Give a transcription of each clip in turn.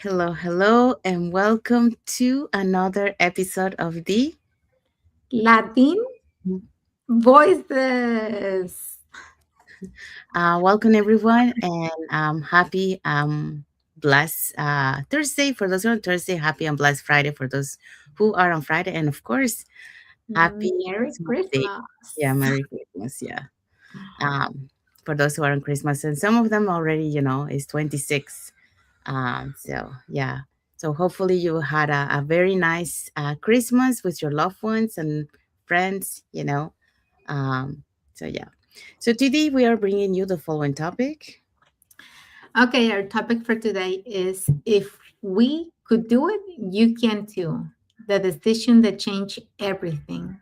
Hello, hello, and welcome to another episode of the Latin voices. Welcome everyone, and happy blessed Thursday for those who are on Thursday. Happy and blessed Friday for those who are on Friday, and of course, happy Merry Christmas Day. Christmas. Yeah, Merry Christmas. Yeah, um, for those who are on Christmas, and some of them already, is 26. So yeah. So hopefully you had a very nice Christmas with your loved ones and friends. Um, so yeah. So today we are bringing you the following topic. Okay, our topic for today is if we could do it, you can too. The decision that changed everything.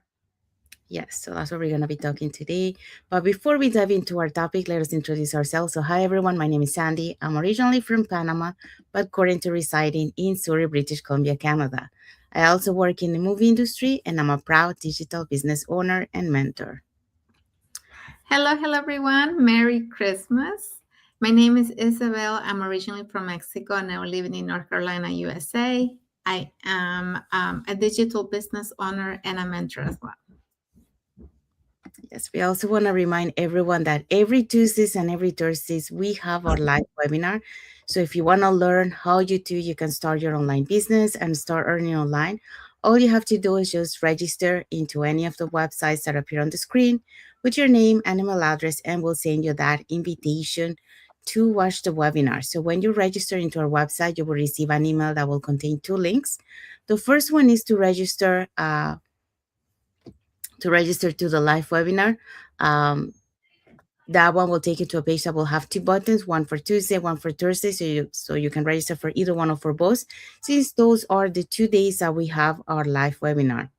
Yes, so that's what we're going to be talking today. But before we dive into our topic, let us introduce ourselves. So, hi everyone, my name is Sandy. I'm originally from Panama, but currently residing in Surrey, British Columbia, Canada. I also work in the movie industry, and I'm a proud digital business owner and mentor. Hello, everyone. Merry Christmas. My name is Isabel. I'm originally from Mexico and now living in North Carolina, USA. I am a digital business owner and a mentor as well. Yes, we also want to remind everyone that every Tuesdays and every Thursdays we have our live webinar. So if you want to learn how you can start your online business and start earning online, all you have to do is just register into any of the websites that appear on the screen with your name and email address, and we'll send you that invitation to watch the webinar. So when you register into our website, you will receive an email that will contain two links. The first one is to register to the live webinar. Um, that one will take you to a page that will have two buttons, one for Tuesday, one for Thursday. So you can register for either one or for both, since those are the 2 days that we have our live webinar.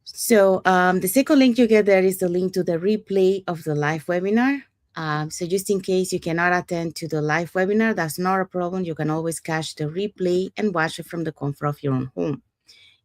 So the second link you get there is the link to the replay of the live webinar. So just in case you cannot attend to the live webinar, that's not a problem. You can always catch the replay and watch it from the comfort of your own home.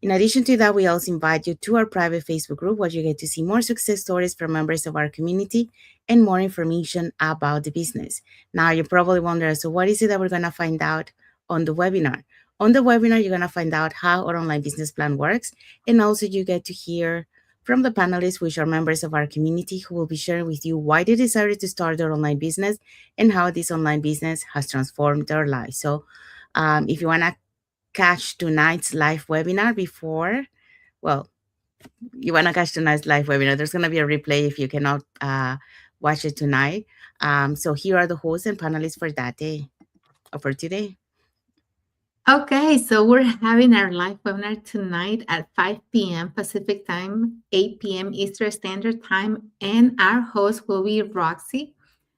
In addition to that, we also invite you to our private Facebook group where you get to see more success stories from members of our community and more information about the business. Now, you probably wonder, so what is it that we're going to find out on the webinar? On the webinar, you're going to find out how our online business plan works, and also you get to hear from the panelists, which are members of our community, who will be sharing with you why they decided to start their online business and how this online business has transformed their lives. So, if you want to catch tonight's live webinar before, well, you want to catch tonight's live webinar, there's going to be a replay if you cannot watch it tonight. So here are the hosts and panelists for that day or for today. Okay, so we're having our live webinar tonight at 5 p.m. Pacific time, 8 p.m. Eastern Standard Time, and our host will be Roxy.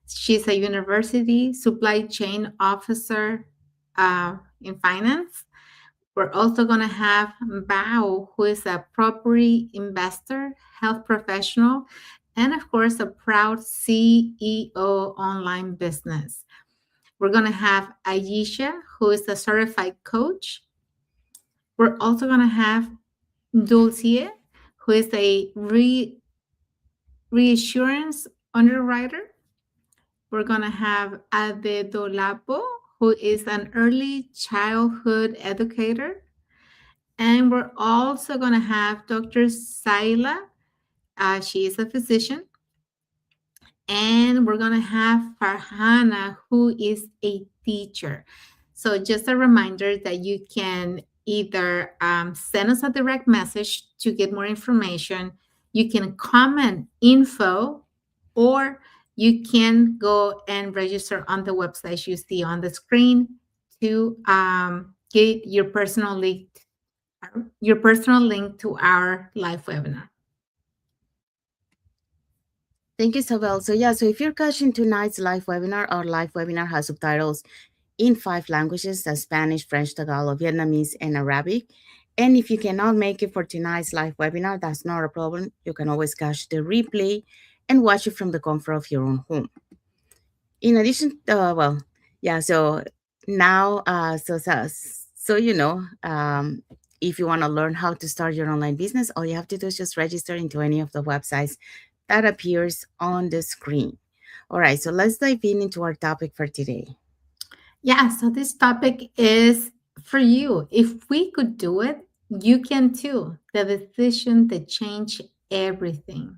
She's a university supply chain officer in finance. We're also going to have Bao, who is a property investor, health professional, and of course, a proud CEO online business. We're going to have Ayesha, who is a certified coach. We're also going to have Dulcie, who is a reassurance underwriter. We're going to have Adedolapo, who is an early childhood educator. And we're also going to have Dr. Saila. She is a physician. And we're going to have Farhana, who is a teacher. So, just a reminder that you can either send us a direct message to get more information, you can comment info, or you can go and register on the website you see on the screen to get your personal link to our live webinar. Thank you, Isabel. So yeah, so if you're catching tonight's live webinar, our live webinar has subtitles in 5 languages: that's Spanish, French, Tagalog, Vietnamese, and Arabic. And if you cannot make it for tonight's live webinar, that's not a problem. You can always catch the replay and watch it from the comfort of your own home. In addition, well, yeah, so now, if you want to learn how to start your online business, all you have to do is just register into any of the websites that appears on the screen. All right, so let's dive into our topic for today. Yeah, so this topic is for you. If we could do it, you can too. The decision that changed everything.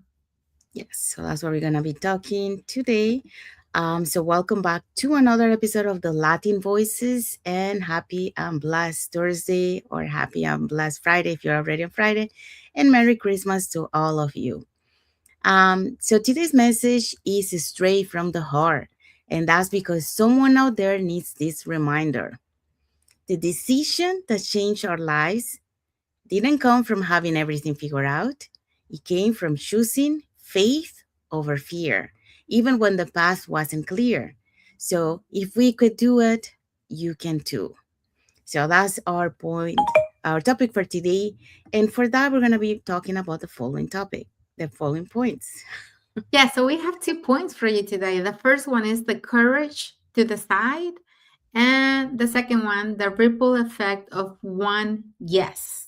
Yes, so that's what we're going to be talking today. So, welcome back to another episode of the Latin Voices, and happy and blessed Thursday, or happy and blessed Friday if you're already on Friday, and Merry Christmas to all of you. So, today's message is straight from the heart, and that's because someone out there needs this reminder. The decision that changed our lives didn't come from having everything figured out. It came from choosing faith over fear, even when the path wasn't clear. So if we could do it, you can too. So that's our point, our topic for today. And for that, we're going to be talking about the following topic, the following points. Yeah, so we have 2 points for you today. The first one is the courage to decide, and the second one, the ripple effect of one yes.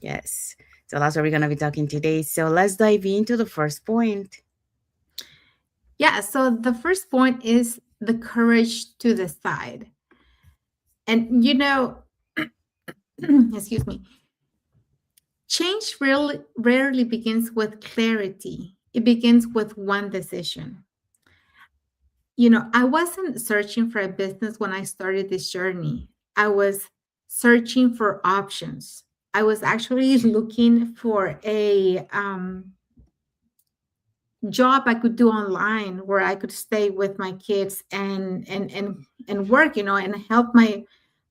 Yes. So that's what we're going to be talking today. So let's dive into the first point. Yeah, so the first point is the courage to decide. And excuse me, change rarely begins with clarity, it begins with one decision. I wasn't searching for a business when I started this journey. I was searching for options. I was actually looking for a job I could do online where I could stay with my kids and work, and help my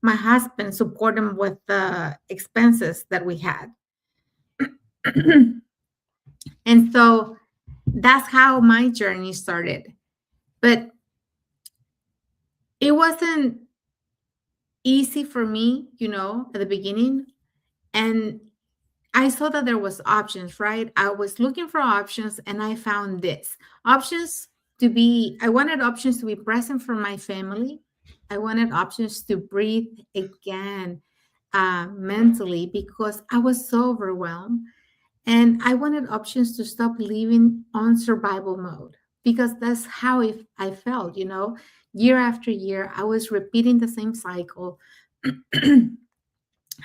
husband support him with the expenses that we had. And so that's how my journey started. But it wasn't easy for me, at the beginning. And I saw that there was options, right? I was looking for options and I found this. Options I wanted options to be present for my family. I wanted options to breathe again mentally because I was so overwhelmed. And I wanted options to stop living on survival mode because that's how I felt, year after year. I was repeating the same cycle.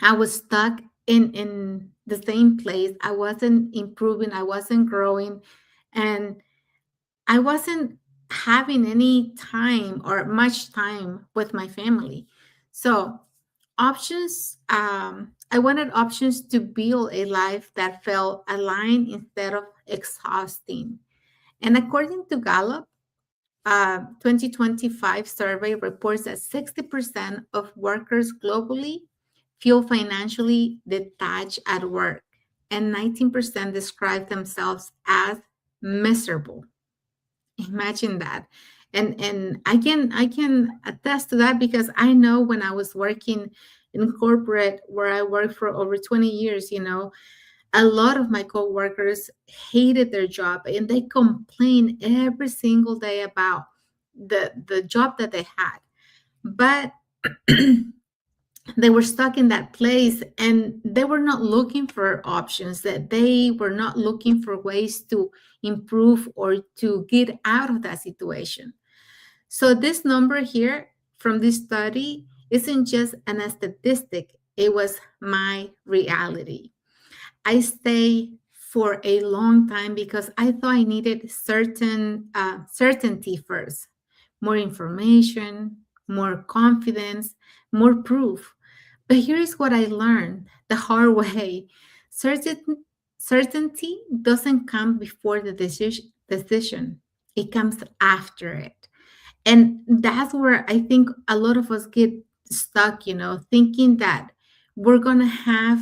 I was stuck in the same place. I wasn't improving, I wasn't growing, and I wasn't having any time or much time with my family. So, options I wanted options to build a life that felt aligned instead of exhausting. And according to Gallup, 2025 survey reports that 60% of workers globally feel financially detached at work, and 19% describe themselves as miserable. Imagine that. And I can attest to that because I know when I was working in corporate where I worked for over 20 years, a lot of my coworkers hated their job and they complained every single day about the job that they had. But they were stuck in that place and they were not looking for options, that they were not looking for ways to improve or to get out of that situation. So this number here from this study isn't just an statistic, it was my reality. I stayed for a long time because I thought I needed certain certainty first, more information, more confidence, more proof. But here's what I learned the hard way: certain certainty doesn't come before the decision; it comes after it. And that's where I think a lot of us get stuck, thinking that we're going to have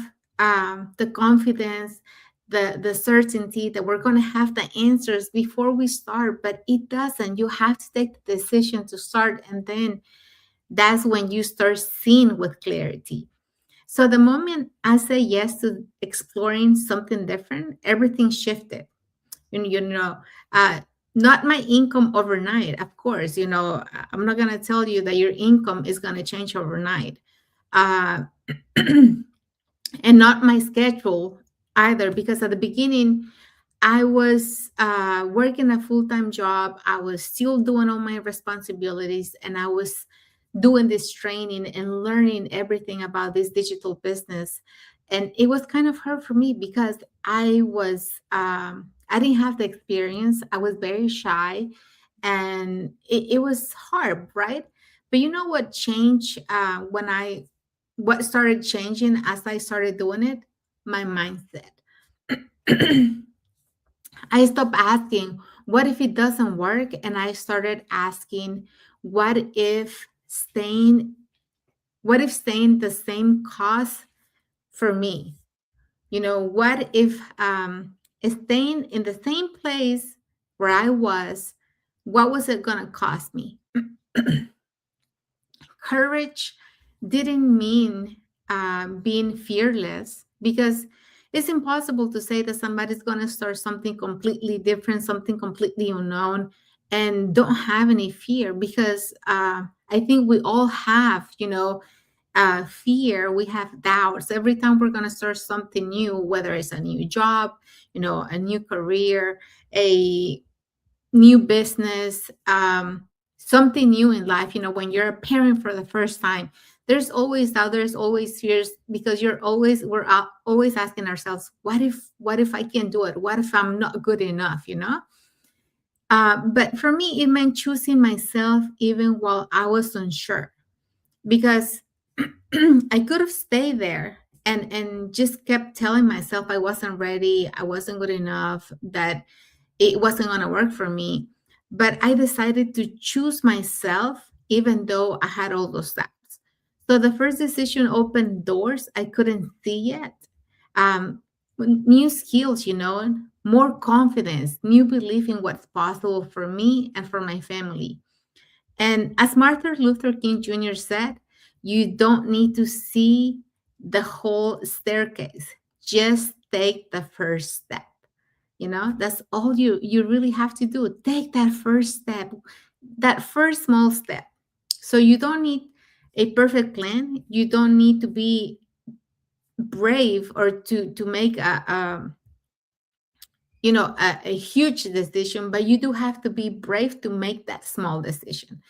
the confidence, the certainty that we're going to have the answers before we start, but it doesn't. You have to take the decision to start, and then that's when you start seeing with clarity. So the moment I say yes to exploring something different, everything shifted. You know, uh, not my income overnight, of course. I'm not gonna tell you that your income is gonna change overnight, uh, and not my schedule either. Because at the beginning, I was working a full time job. I was still doing all my responsibilities, and I was doing this training and learning everything about this digital business. And it was kind of hard for me because I didn't have the experience. I was very shy, and it was hard, right? But you know what changed what started changing as I started doing it? My mindset. I stopped asking, what if it doesn't work? And I started asking, what if staying, what if staying the same cost for me? What if staying in the same place where I was, what was it gonna cost me? Courage didn't mean being fearless, because it's impossible to say that somebody's going to start something completely different, something completely unknown, and don't have any fear, because I think we all have, fear. We have doubts every time we're going to start something new, whether it's a new job, a new career, a new business, something new in life. When you're a parent for the first time, there's always doubt, there's always fears, because we're always asking ourselves, what if I can't do it? What if I'm not good enough? But for me, it meant choosing myself even while I was unsure, because I could have stayed there and just kept telling myself I wasn't ready, I wasn't good enough, that it wasn't going to work for me. But I decided to choose myself, even though I had all those doubts. So the first decision opened doors I couldn't see yet. New skills, more confidence, new belief in what's possible for me and for my family. And as Martin Luther King Jr. said, you don't need to see the whole staircase. Just take the first step. That's all you really have to do. Take that first step, that first small step. So you don't need a perfect plan. You don't need to be brave or to make a huge decision, but you do have to be brave to make that small decision.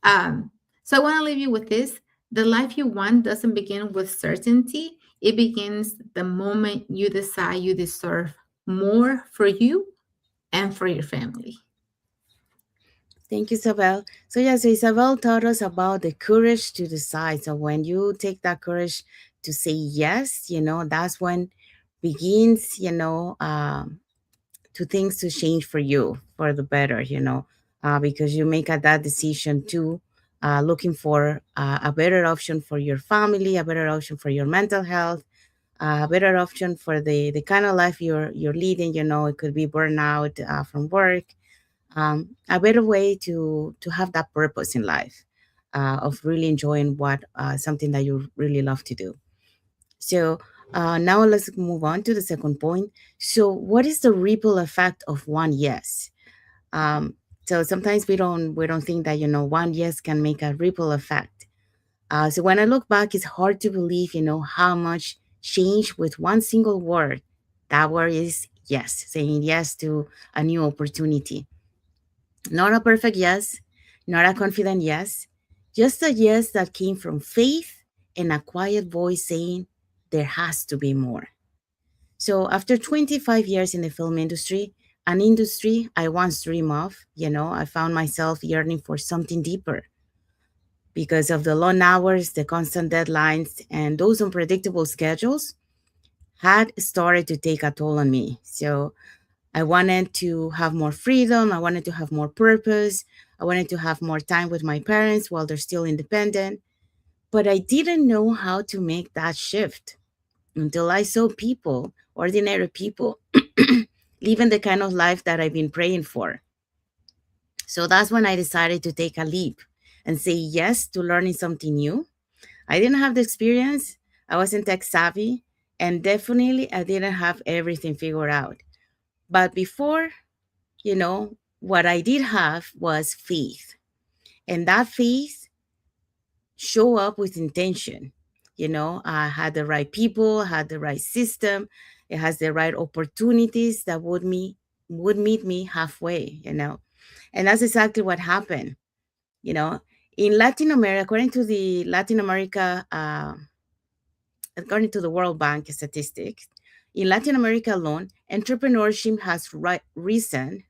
um, so I want to leave you with this. The life you want doesn't begin with certainty. It begins the moment you decide you deserve more for you and for your family. Thank you, Isabel. So yeah, so Isabel taught us about the courage to decide. So when you take that courage to say yes, that's when begins, to things to change for you for the better, because you make that decision to looking for a better option for your family, a better option for your mental health, a better option for the kind of life you're leading. It could be burnout from work, a better way to have that purpose in life, of really enjoying what something that you really love to do. So now let's move on to the second point. So what is the ripple effect of one yes? Um, so sometimes we don't think that one yes can make a ripple effect. So when I look back, it's hard to believe how much change with one single word. That word is yes, saying yes to a new opportunity. Not a perfect yes, not a confident yes, just a yes that came from faith and a quiet voice saying, there has to be more. So, after 25 years in the film industry, an industry I once dreamed of, I found myself yearning for something deeper because of the long hours, the constant deadlines, and those unpredictable schedules had started to take a toll on me. So, I wanted to have more freedom. I wanted to have more purpose. I wanted to have more time with my parents while they're still independent. But I didn't know how to make that shift until I saw people, ordinary people, living the kind of life that I've been praying for. So that's when I decided to take a leap and say yes to learning something new. I didn't have the experience, I wasn't tech savvy, and definitely I didn't have everything figured out. But before, what I did have was faith. And that faith show up with intention. I had the right people, had the right system, it has the right opportunities that would meet me halfway. And that's exactly what happened. you know In Latin America, according to the World Bank statistics, in Latin America alone, entrepreneurship has risen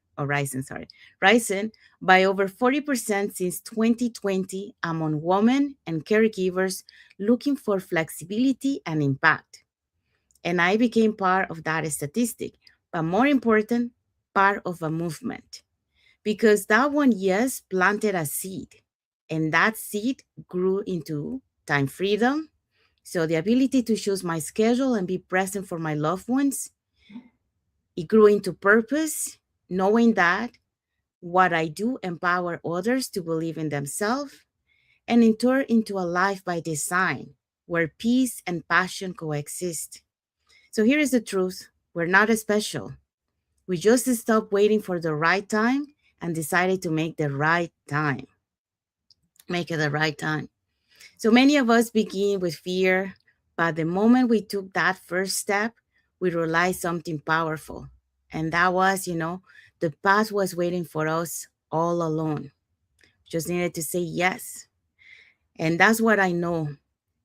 by over 40% since 2020 among women and caregivers looking for flexibility and impact. And I became part of that statistic, but more important, part of a movement. Because that one, yes, planted a seed, and that seed grew into time freedom. So the ability to choose my schedule and be present for my loved ones, it grew into purpose, knowing that what I do empower others to believe in themselves, and in turn into a life by design where peace and passion coexist. So here is the truth. We're not special. We just stopped waiting for the right time and decided to make the right time. Make it the right time. So many of us begin with fear, but the moment we took that first step, we realized something powerful. And that was, the path was waiting for us all alone. Just needed to say yes. And that's what I know.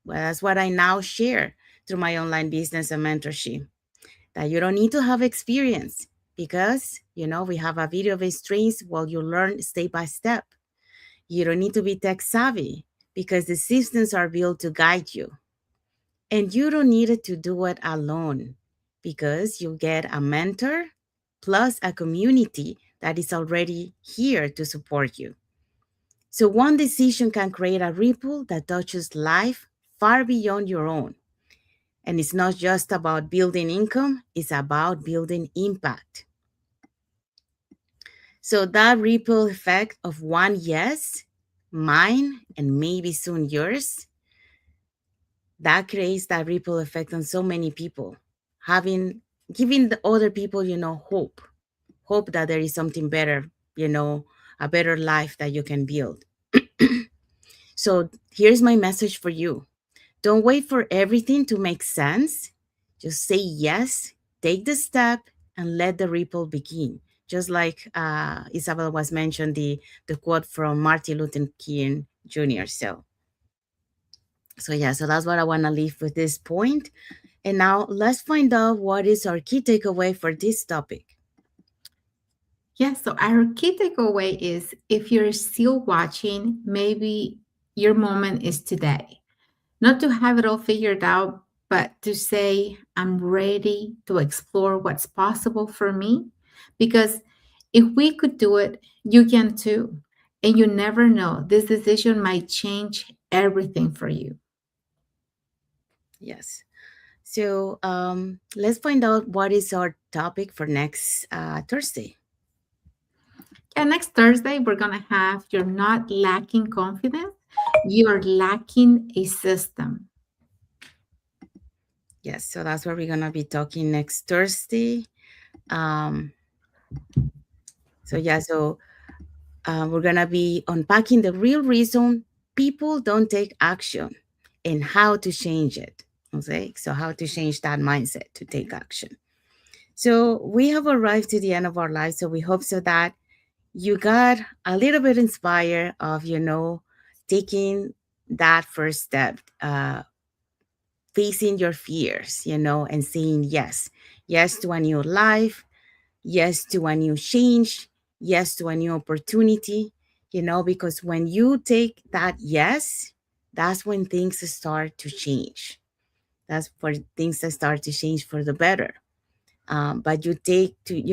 Well, that's what I now share through my online business and mentorship. That you don't need to have experience because, we have a video of streams while you learn step by step. You don't need to be tech savvy because the systems are built to guide you. And you don't need to do it alone because you get a mentor plus a community that is already here to support you. So one decision can create a ripple that touches life far beyond your own. And it's not just about building income, it's about building impact. So that ripple effect of one yes, mine, and maybe soon yours, that creates that ripple effect on so many people, having giving the other people, hope that there is something better, a better life that you can build. So here's my message for you. Don't wait for everything to make sense. Just say yes, take the step, and let the ripple begin. Just like Isabel was mentioned, the quote from Martin Luther King Jr. So yeah, so that's what I want to leave with this point. And now let's find out what is our key takeaway for this topic. Yes, so our key takeaway is if you're still watching, maybe your moment is today. Not to have it all figured out, but to say, I'm ready to explore what's possible for me. Because if we could do it, you can too. And you never know, this decision might change everything for you. Yes. So let's find out what is our topic for next Thursday. Yeah, next Thursday, we're going to have you're not lacking confidence, you're lacking a system. Yes, so that's what we're gonna be talking next Thursday. Um, so we're gonna be unpacking the real reason people don't take action and how to change it. Okay, so how to change that mindset to take action. So we have arrived to the end of our life. So we hope so that you got a little bit inspired of taking that first step, facing your fears, and saying yes to a new life, yes to a new change, yes to a new opportunity, because when you take that yes, that's when things start to change. That's for things that start to change for the better. But you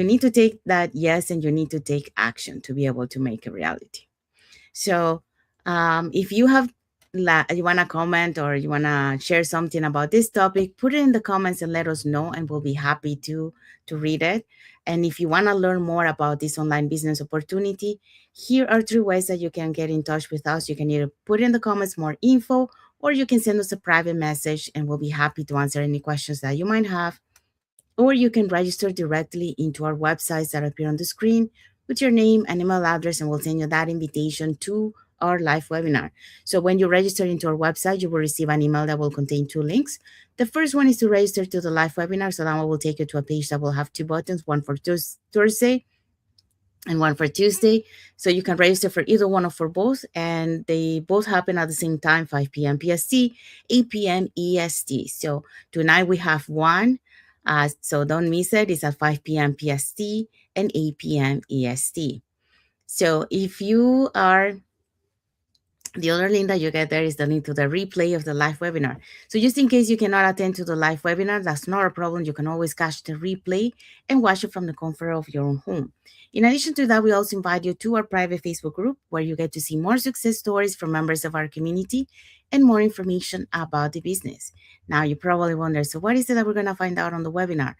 need to take that yes, and you need to take action to be able to make a reality. So if you have you want to comment or you want to share something about this topic, put it in the comments and let us know, and we'll be happy to read it. And if you want to learn more about this online business opportunity, here are 3 ways that you can get in touch with us. You can either put in the comments more info, or you can send us a private message, and we'll be happy to answer any questions that you might have. Or you can register directly into our websites that appear on the screen with your name and email address, and we'll send you that invitation to our live webinar. So when you register into our website, you will receive an email that will contain 2 links. The first one is to register to the live webinar. So that one will take you to a page that will have 2 buttons, one for Thursday and one for Tuesday. So you can register for either one or for both, and they both happen at the same time, 5 p.m. PST, 8 p.m. EST. So tonight we have one. So don't miss it. It's at 5 p.m. PST and 8 p.m. EST. So if you are the other link that you get there is the link to the replay of the live webinar. So just in case you cannot attend to the live webinar, that's not a problem. You can always catch the replay and watch it from the comfort of your own home. In addition to that, we also invite you to our private Facebook group where you get to see more success stories from members of our community and more information about the business. Now you probably wonder, so what is it that we're going to find out on the webinar?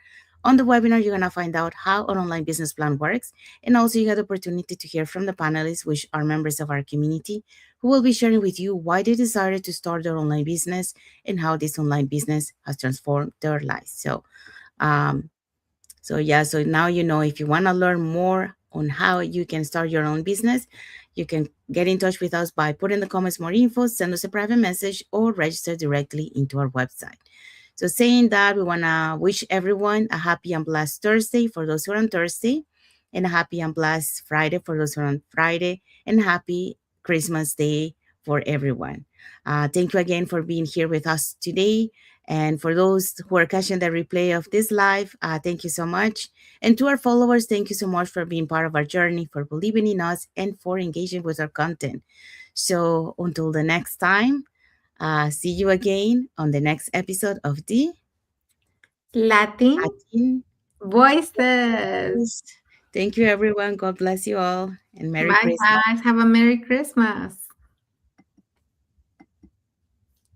On the webinar, you're going to find out how an online business plan works, and also you get the opportunity to hear from the panelists, which are members of our community, who will be sharing with you why they decided to start their online business and how this online business has transformed their lives. Um, so now you know if you want to learn more on how you can start your own business, you can get in touch with us by putting in the comments more info, send us a private message, or register directly into our website. So saying that, we want to wish everyone a happy and blessed Thursday for those who are on Thursday, and a happy and blessed Friday for those who are on Friday, and happy Christmas Day for everyone. Thank you again for being here with us today. And for those who are catching the replay of this live, thank you so much. And to our followers, thank you so much for being part of our journey, for believing in us, and for engaging with our content. So until the next time, see you again on the next episode of the Latin Latin voices. Voices. Thank you, everyone. God bless you all, and Merry Bye, Christmas. guys. Have a Merry Christmas.